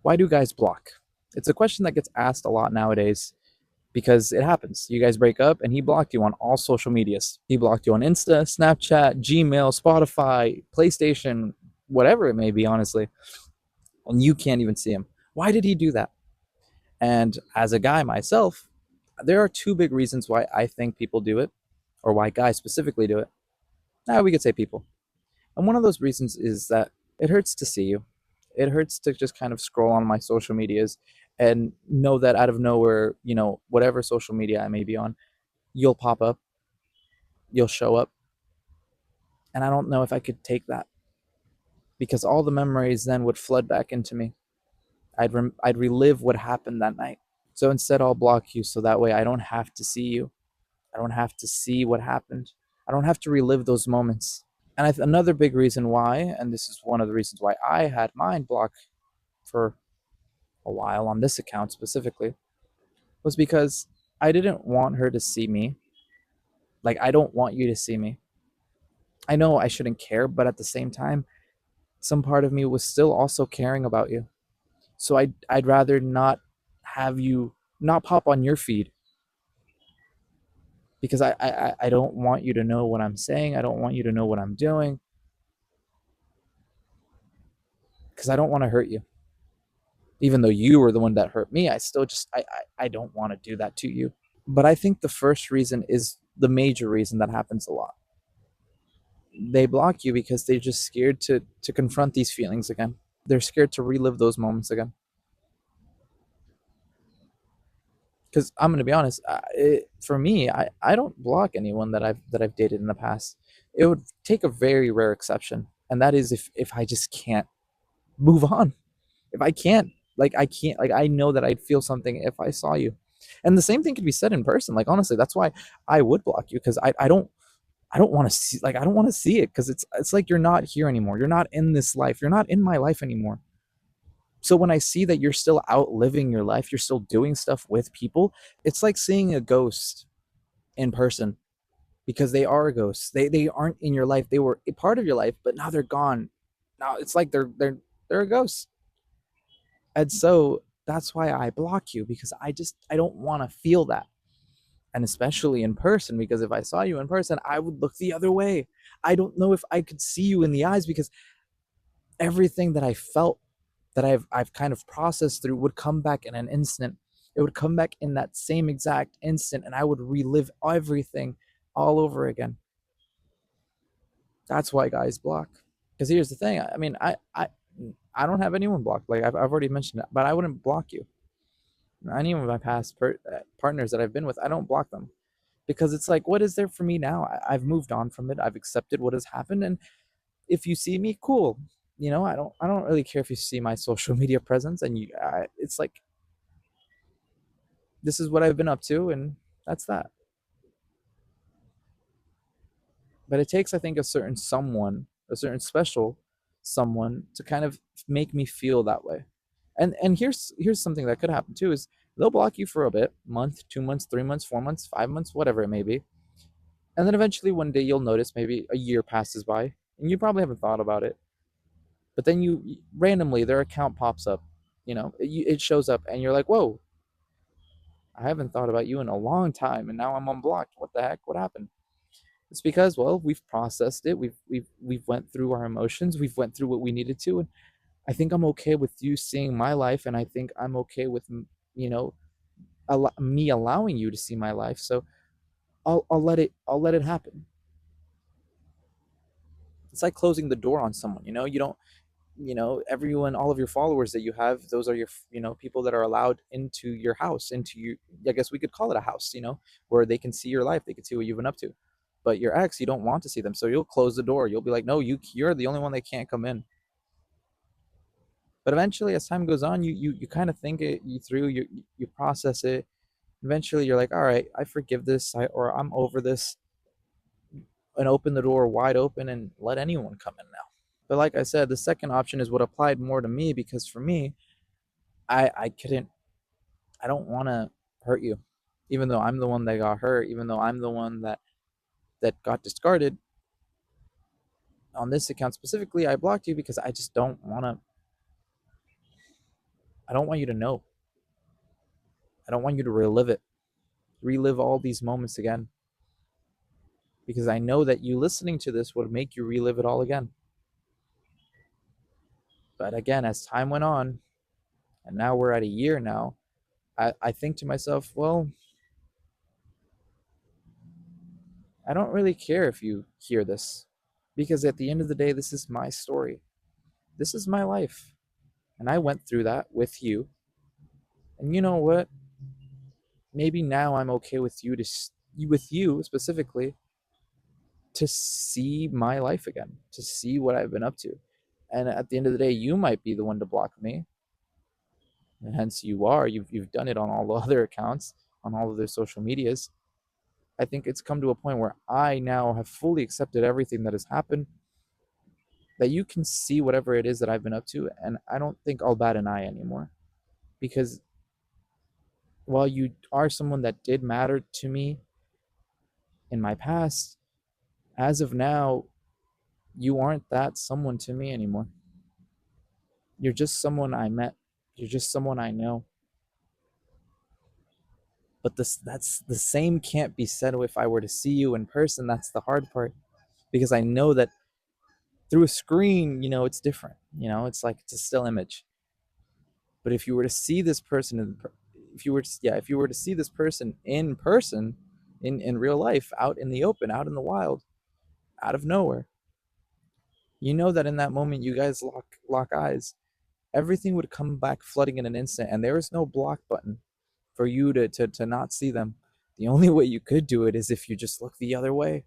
Why do guys block? It's a question that gets asked a lot nowadays because it happens. You guys break up and he blocked you on all social medias. He blocked you on Insta, Snapchat, Gmail, Spotify, PlayStation, whatever it may be, honestly. And you can't even see him. Why did he do that? And as a guy myself, there are two big reasons why I think people do it, or why guys specifically do it. Now we could say people. And one of those reasons is that it hurts to see you. It hurts to just kind of scroll on my social medias and know that out of nowhere, whatever social media I may be on, you'll pop up, you'll show up. And I don't know if I could take that because all the memories then would flood back into me. I'd relive what happened that night. So instead, I'll block you so that way I don't have to see you. I don't have to see what happened. I don't have to relive those moments. And another big reason why, and this is one of the reasons why I had mine blocked for a while on this account specifically, was because I didn't want her to see me. Like, I don't want you to see me. I know I shouldn't care, but at the same time, some part of me was still also caring about you. So I'd rather not have you not pop on your feed because I don't want you to know what I'm saying. I don't want you to know what I'm doing because I don't want to hurt you. Even though you were the one that hurt me, I still just I don't want to do that to you. But I think the first reason is the major reason that happens a lot. They block you because they're just scared to confront these feelings again. They're scared to relive those moments again. Because I'm gonna be honest, for me, I don't block anyone that I've dated in the past. It would take a very rare exception, and that is if I just can't move on. If I can't, like I can't, like I know that I'd feel something if I saw you, and the same thing could be said in person. Like honestly, that's why I would block you because I don't want to see like I don't want to see it because it's like you're not here anymore. You're not in this life. You're not in my life anymore. So when I see that you're still out living your life, you're still doing stuff with people, it's like seeing a ghost in person because they are ghosts. They aren't in your life. They were a part of your life, but now they're gone. Now it's like they're a ghost. And so that's why I block you because I don't want to feel that. And especially in person because if I saw you in person, I would look the other way. I don't know if I could see you in the eyes because everything that I felt that I've kind of processed through would come back in an instant. It would come back in that same exact instant and I would relive everything all over again. That's why guys block. Because here's the thing. I mean, I don't have anyone blocked. Like I've already mentioned that, but I wouldn't block you. Any of my past partners that I've been with, I don't block them because it's like, what is there for me now? I've moved on from it. I've accepted what has happened, and if you see me, cool. I don't really care if you see my social media presence, and it's like this is what I've been up to, and that's that. But it takes, I think, a certain special someone to kind of make me feel that way. And here's something that could happen too is they'll block you for a bit, month, 2 months, 3 months, 4 months, 5 months, whatever it may be. And then eventually one day you'll notice maybe a year passes by and you probably haven't thought about it. But then you randomly their account pops up, it shows up and you're like, whoa, I haven't thought about you in a long time and now I'm unblocked. What the heck? What happened? It's because, well, we've processed it. We've went through our emotions. We've went through what we needed to, and I think I'm okay with you seeing my life, and I think I'm okay with you know me allowing you to see my life. So I'll let it happen. It's like closing the door on someone. You don't. Everyone, all of your followers that you have, those are your people that are allowed into your house, into you. I guess we could call it a house. Where they can see your life, they can see what you've been up to. But your ex, you don't want to see them, so you'll close the door. You'll be like, no, you're the only one that can't come in. But eventually, as time goes on, you kind of think it you through, you process it. Eventually, you're like, all right, I forgive this, or I'm over this, and open the door wide open and let anyone come in now. But like I said, the second option is what applied more to me because for me, I couldn't, I don't want to hurt you, even though I'm the one that got hurt, even though I'm the one that got discarded. On this account specifically, I blocked you because I just don't want to. I don't want you to know. I don't want you to relive all these moments again, because I know that you listening to this would make you relive it all again. But again, as time went on, and now we're at a year now, I think to myself, well, I don't really care if you hear this, because at the end of the day, this is my story. This is my life. And I went through that with you. And you know what? Maybe now I'm okay with with you specifically, to see my life again, to see what I've been up to. And at the end of the day, you might be the one to block me, and hence you are. You've done it on all the other accounts, on all of their social medias. I think it's come to a point where I now have fully accepted everything that has happened, that you can see whatever it is that I've been up to, and I don't think I'll bat an eye anymore. Because while you are someone that did matter to me in my past, as of now, you aren't that someone to me anymore. You're just someone I met. You're just someone I know. But that's the same can't be said if I were to see you in person. That's the hard part, because I know that through a screen, it's different. It's like it's a still image. But if you were to see this person if you were to, yeah, if you were to see this person in person, in real life, out in the open, out in the wild, out of nowhere, you know that in that moment you guys lock eyes, everything would come back flooding in an instant, and there is no block button for you to not see them. The only way you could do it is if you just look the other way.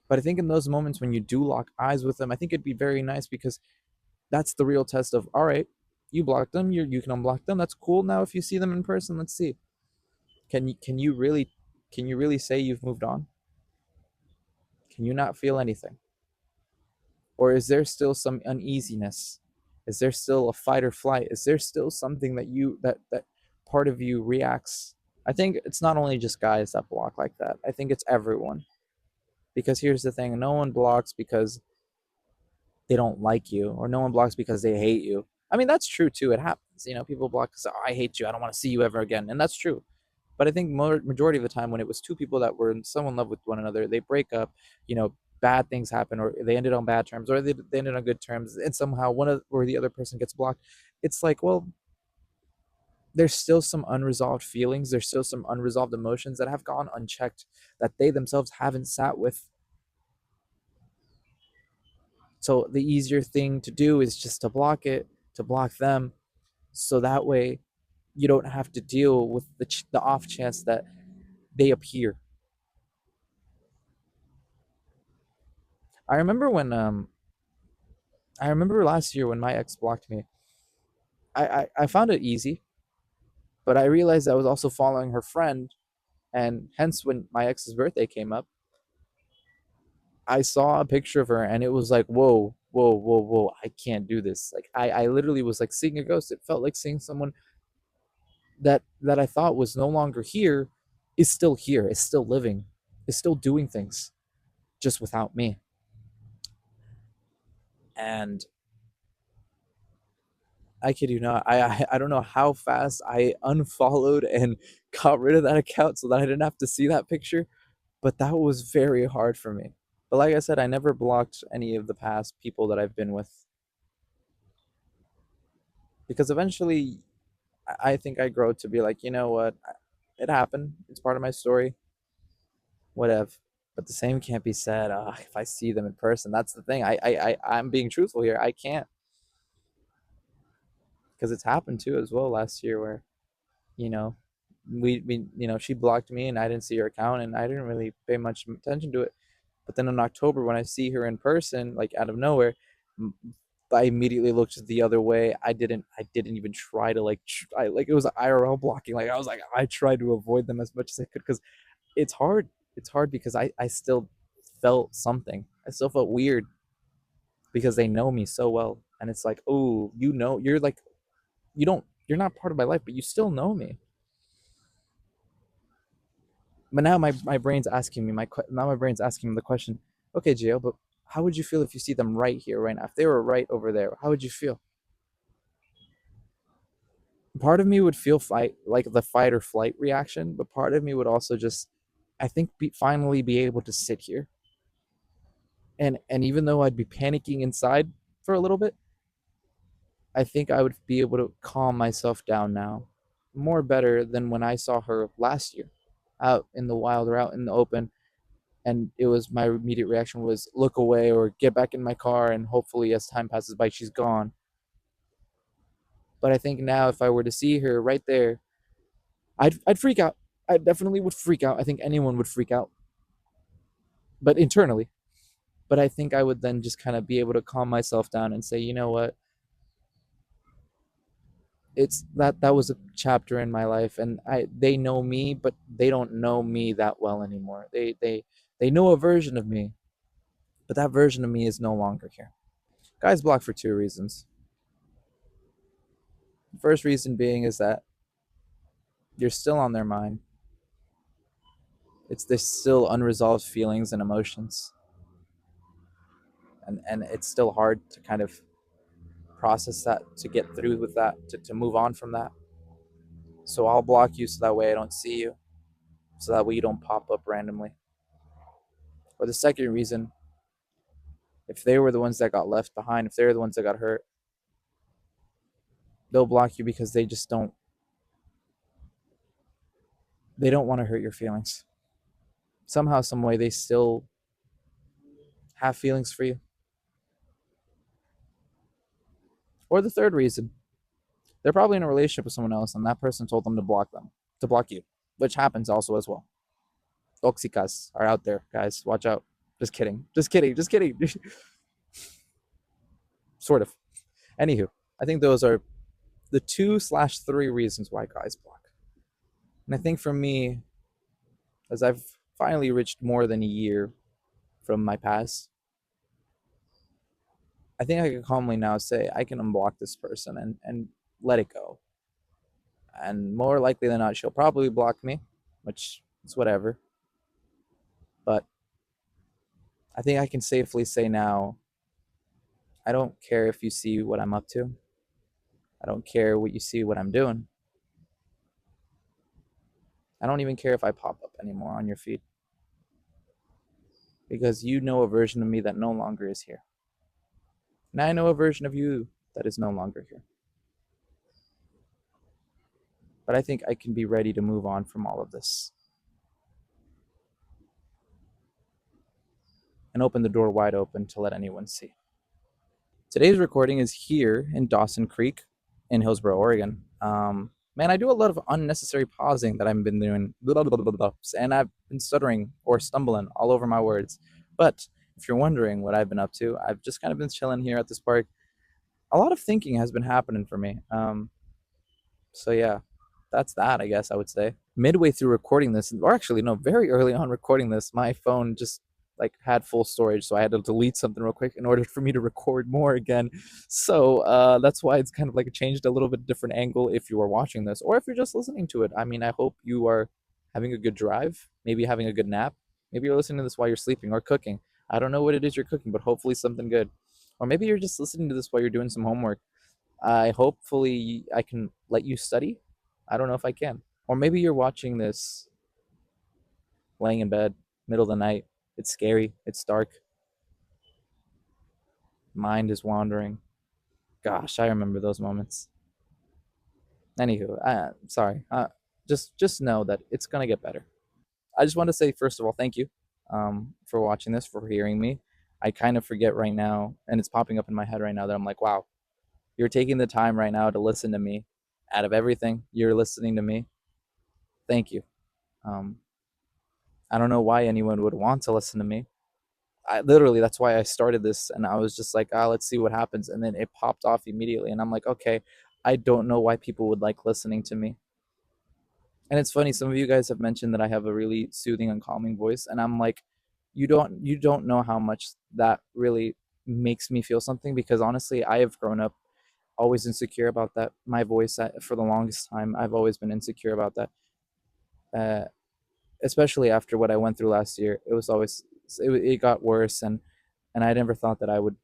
But I think in those moments when you do lock eyes with them, I think it'd be very nice, because that's the real test of, all right, you blocked them, you can unblock them. That's cool. Now if you see them in person, let's see. Can you really say you've moved on? Can you not feel anything? Or is there still some uneasiness? Is there still a fight or flight? Is there still something that part of you reacts? I think it's not only just guys that block like that. I think it's everyone. Because here's the thing, no one blocks because they don't like you, or no one blocks because they hate you. I mean, that's true too. It happens. People block because, oh, I hate you. I don't want to see you ever again. And that's true. But I think majority of the time, when it was two people that were so in love with one another, they break up, bad things happen, or they ended on bad terms, or they ended on good terms, and somehow one of or the other person gets blocked. It's like, well, there's still some unresolved feelings. There's still some unresolved emotions that have gone unchecked, that they themselves haven't sat with. So the easier thing to do is just to block it, to block them, so that way you don't have to deal with the off chance that they appear. I remember when I remember last year when my ex blocked me. I found it easy, but I realized I was also following her friend, and hence when my ex's birthday came up, I saw a picture of her, and it was like, whoa, whoa, whoa, whoa, I can't do this. Like I literally was like seeing a ghost. It felt like seeing someone that I thought was no longer here is still living, is still doing things, just without me. And I kid you not, I don't know how fast I unfollowed and got rid of that account so that I didn't have to see that picture, but that was very hard for me. But like I said, I never blocked any of the past people that I've been with, because eventually I think I grow to be like, you know what, it happened. It's part of my story. Whatever. But the same can't be said if I see them in person. That's the thing. I'm being truthful here. I can't, because it's happened too as well last year, where you know we she blocked me and I didn't see her account, and I didn't really pay much attention to it. But then in October, when I see her in person, like out of nowhere, I immediately looked the other way. I didn't even try to like it was IRL blocking. Like I tried to avoid them as much as I could, because it's hard. It's hard because I still felt something. I still felt weird, because they know me so well, and it's like, oh, you're like, you're not part of my life, but you still know me. But now my brain's asking me now my brain's asking me the question, okay, Gio, but how would you feel if you see them right here, right now? If they were right over there, how would you feel? Part of me would feel fight like the fight or flight reaction, but part of me would also just, I think, finally be able to sit here, and even though I'd be panicking inside for a little bit, I think I would be able to calm myself down now, more better than when I saw her last year, out in the wild or out in the open, and it was my immediate reaction was look away or get back in my car, and hopefully as time passes by she's gone. But I think now if I were to see her right there, I'd freak out. I definitely would freak out. I think anyone would freak out, but internally. But I think I would then just kind of be able to calm myself down and say, you know what, it's that was a chapter in my life, and I they know me, but they don't know me that well anymore. They know a version of me, but that version of me is no longer here. Guys block for two reasons. The first reason being is that you're still on their mind. It's this still unresolved feelings and emotions, and it's still hard to kind of process that, to get through with that, to move on from that. So I'll block you so that way I don't see you, so that way you don't pop up randomly. Or the second reason, if they were the ones that got left behind, if they're the ones that got hurt, they'll block you because they don't want to hurt your feelings. Somehow, some way, they still have feelings for you. Or the third reason, they're probably in a relationship with someone else, and that person told them, to block you, which happens also as well. Toxicas are out there, guys. Watch out. Just kidding. Just kidding. Just kidding. Sort of. Anywho, I think those are the 2/3 reasons why guys block. And I think for me, as I've finally reached more than a year from my past, I think I can calmly now say I can unblock this person and let it go. And more likely than not, she'll probably block me, which is whatever. But I think I can safely say now, I don't care if you see what I'm up to. I don't care what you see what I'm doing. I don't even care if I pop up anymore on your feed, because you know a version of me that no longer is here. And I know a version of you that is no longer here. But I think I can be ready to move on from all of this and open the door wide open to let anyone see. Today's recording is here in Dawson Creek in Hillsboro, Oregon. Man, I do a lot of unnecessary pausing that I've been doing, blah, blah, blah, blah, and I've been stuttering or stumbling all over my words. But if you're wondering what I've been up to, I've just kind of been chilling here at this park. A lot of thinking has been happening for me. So yeah, that's that, I guess I would say. Midway through recording this, or actually no, very early on recording this, my phone just like had full storage, so I had to delete something real quick in order for me to record more again. So that's why it's kind of like changed a little bit different angle if you are watching this, or if you're just listening to it. I mean, I hope you are having a good drive, maybe having a good nap, maybe you're listening to this while you're sleeping or cooking. I don't know what it is you're cooking, but hopefully something good. Or maybe you're just listening to this while you're doing some homework. I hopefully I can let you study. I don't know if I can. Or maybe you're watching this laying in bed, middle of the night. It's scary. It's dark. Mind is wandering. Gosh, I remember those moments. Anywho, sorry. Just know that it's gonna get better. I just want to say first of all, thank you, for watching this, for hearing me. I kind of forget right now, and it's popping up in my head right now that I'm like, wow, you're taking the time right now to listen to me. Out of everything, you're listening to me. Thank you. Um, I don't know why anyone would want to listen to me. I literally, that's why I started this, and I was just like, let's see what happens, and then it popped off immediately, and I'm like, okay, I don't know why people would like listening to me. And it's funny, some of you guys have mentioned that I have a really soothing and calming voice, and I'm like, you don't know how much that really makes me feel something, because honestly, I have grown up always insecure about that. My voice, for the longest time, I've always been insecure about that. Uh, Especially after what I went through last year, it got worse, and I never thought that I would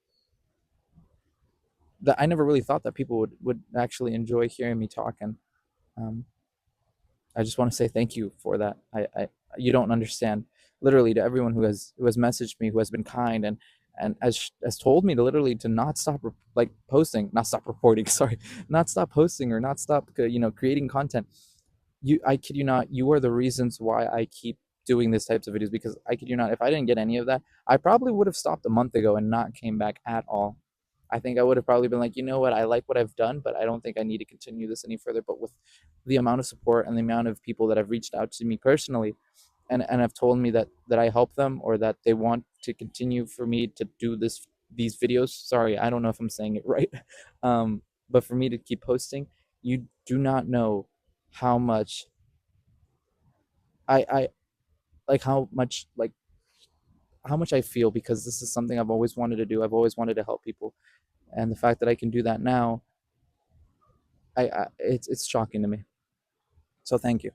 that I never really thought that people would actually enjoy hearing me talk. And um, I just want to say thank you for that. You don't understand. Literally, to everyone who has messaged me, who has been kind, and has told me to literally to not stop like posting, not stop reporting, sorry, not stop posting or not stop creating content. I kid you not, you are the reasons why I keep doing this types of videos, because I kid you not, if I didn't get any of that, I probably would have stopped a month ago and not came back at all. I think I would have probably been like, you know what, I like what I've done, but I don't think I need to continue this any further. But with the amount of support and the amount of people that have reached out to me personally and have told me that I help them, or that they want to continue for me to do these videos. Sorry, I don't know if I'm saying it right. But for me to keep posting, you do not know how much I like how much I feel, because this is something I've always wanted to do. I've always wanted to help people, and the fact that I can do that now, it's shocking to me. So thank you.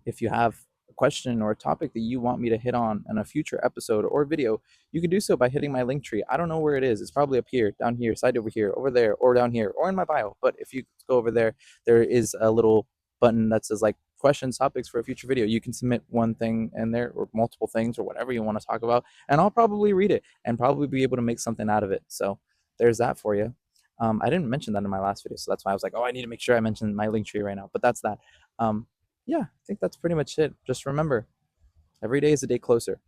If you have a question or a topic that you want me to hit on in a future episode or video, you can do so by hitting my link tree. I don't know where it is. It's probably up here, down here, side over here, over there, or down here, or in my bio. But if you go over there, there is a little button that says like questions, topics for a future video. You can submit one thing in there, or multiple things, or whatever you want to talk about, and I'll probably read it and probably be able to make something out of it. So there's that for you. I didn't mention that in my last video, so that's why I was like, oh, I need to make sure I mention my link tree right now. But that's that. Um, yeah, I think that's pretty much it. Just remember, every day is a day closer.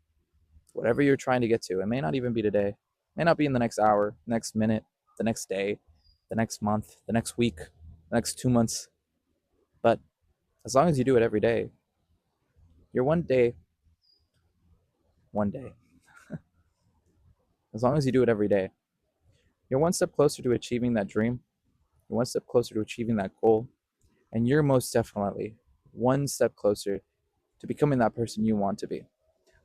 Whatever you're trying to get to, it may not even be today, it may not be in the next hour, next minute, the next day, the next month, the next week, the next 2 months. But as long as you do it every day, you're one day, as long as you do it every day, you're one step closer to achieving that dream. You're one step closer to achieving that goal. And you're most definitely one step closer to becoming that person you want to be.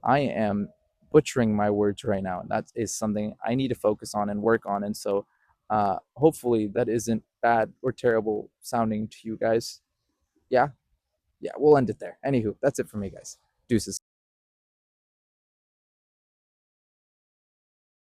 I am butchering my words right now. That is something I need to focus on and work on. And so hopefully that isn't bad or terrible sounding to you guys. Yeah. Yeah. We'll end it there. Anywho, that's it for me, guys. Deuces.